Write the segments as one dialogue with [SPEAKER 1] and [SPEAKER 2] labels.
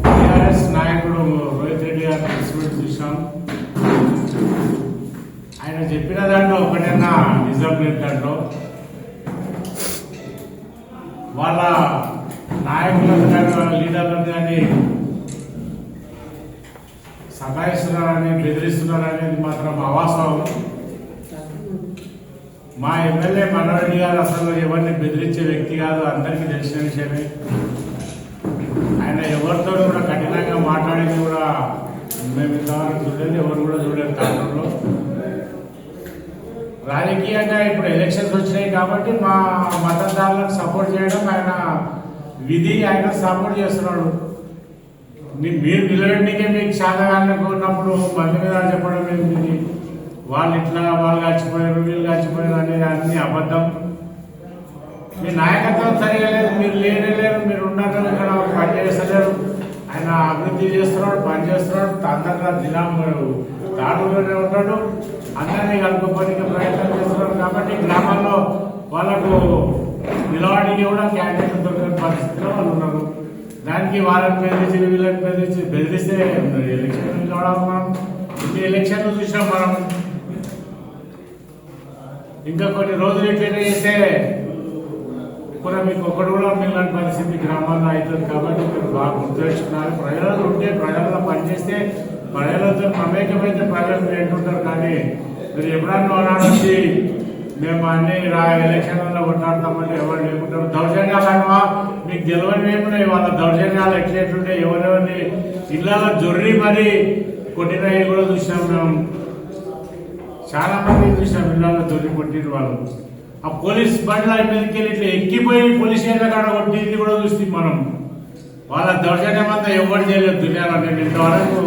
[SPEAKER 1] TRS నాయకుడు రోహిత్ రెడ్డి గారు press చూసాం. ఆయన చెప్పిన దాంట్లో ఒకటైనా నిజం లేదు. దాంట్లో వాళ్ళ నాయకులను కానీ వాళ్ళ లీడర్లను కానీ సతాయిస్తున్నారని బెదిరిస్తున్నారనేది మాత్రం అవాస్తవం. మా ఎమ్మెల్యే మనోరెడ్డి గారు అసలు ఎవరిని బెదిరించే వ్యక్తి కాదు, అందరికీ తెలిసిన విషయమే. ఆయన ఎవరితో కూడా కఠినంగా మాట్లాడింది కూడా మేము ఇంతవరకు చూడలేదు, ఎవరు కూడా చూడలేదు. కాలంలో రాజకీయంగా ఇప్పుడు ఎలక్షన్స్ వచ్చినాయి కాబట్టి మా మతదారులకు సపోర్ట్ చేయడం ఆయన విధి. ఆయన సపోర్ట్ చేస్తున్నాడు. మీరు నిలబెట్టికే మీకు శాతగాళ్ళకు ఉన్నప్పుడు మంది మీద చెప్పడం ఏంటి, వాళ్ళు ఇట్లా వాళ్ళు గచ్చిపోయారు వీళ్ళు గచ్చిపోయారు అనేది అన్ని అబద్ధం. మీ నాయకత్వం సరిగా లేదు, మీరు లేరు, మీరు ఉన్నారు ఇక్కడ పని చేస్తలేరు. ఆయన అభివృద్ధి చేస్తున్నాడు, పని చేస్తున్నాడు, అందరిలో దినం తాడులోనే ఉంటాడు, అందరినీ కలుపుకోనికి ప్రయత్నం చేస్తున్నాడు. కాబట్టి గ్రామాల్లో వాళ్ళకు నిలవాడికి కూడా క్యాండిడేట్ దొరికిన పరిస్థితిలో వాళ్ళు ఉన్నారు. దానికి వాళ్ళని బెదిరించి వీళ్ళని బెదిరిస్తే ఎలక్షన్ నిలవడం. మనం ఇన్ని ఎలక్షన్లు చూసినాం. మనం ఇంకా కొన్ని రోజులు ఇట్లనే చేస్తే కూడా మీకు ఒకటి కూడా మిగిలిన పరిస్థితి గ్రామాల్లో అవుతుంది. కాబట్టి మీరు బాగా గుర్తుపెట్టుకున్నారు. ప్రజలు ఉంటే ప్రజల్లో పనిచేస్తే ప్రజలతో మమేకమైతే ప్రజలు ఏంటుంటారు. కానీ మీరు ఎప్పుడన్నా వచ్చి మేము అన్ని ఎలక్షన్లలో కొట్లాడతామంటే ఎవరు లేకుంటారు. దౌర్జన్యాలు అనవా మీకు గెలవని ఏమున్నాయి, వాళ్ళ దౌర్జన్యాలు ఎట్లెట్లుంటే ఎవరెవరిని ఇళ్ళలో జొర్రి మరి కొట్టినవి కూడా చూసినాం. మేము చాలా మంది చూసినాం ఇళ్ళలో జొర్రి కొట్టిన వాళ్ళు. ఆ పోలీస్ బండ్ల మీదకి వెళ్ళి ఇట్లా ఎక్కిపోయి పోలీస్ స్టేషన్ కాడ కొట్టింది కూడా చూస్తే మనం. వాళ్ళ దౌర్జన్యం అంతా ఎవరు చేయలేదు దునియాలో. నేను ఇంతవరకు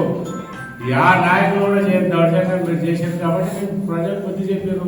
[SPEAKER 1] ఆ నాయకులు కూడా దౌర్జన్యం మీరు చేశారు కాబట్టి ప్రజలు బుద్ధి చెప్పారు.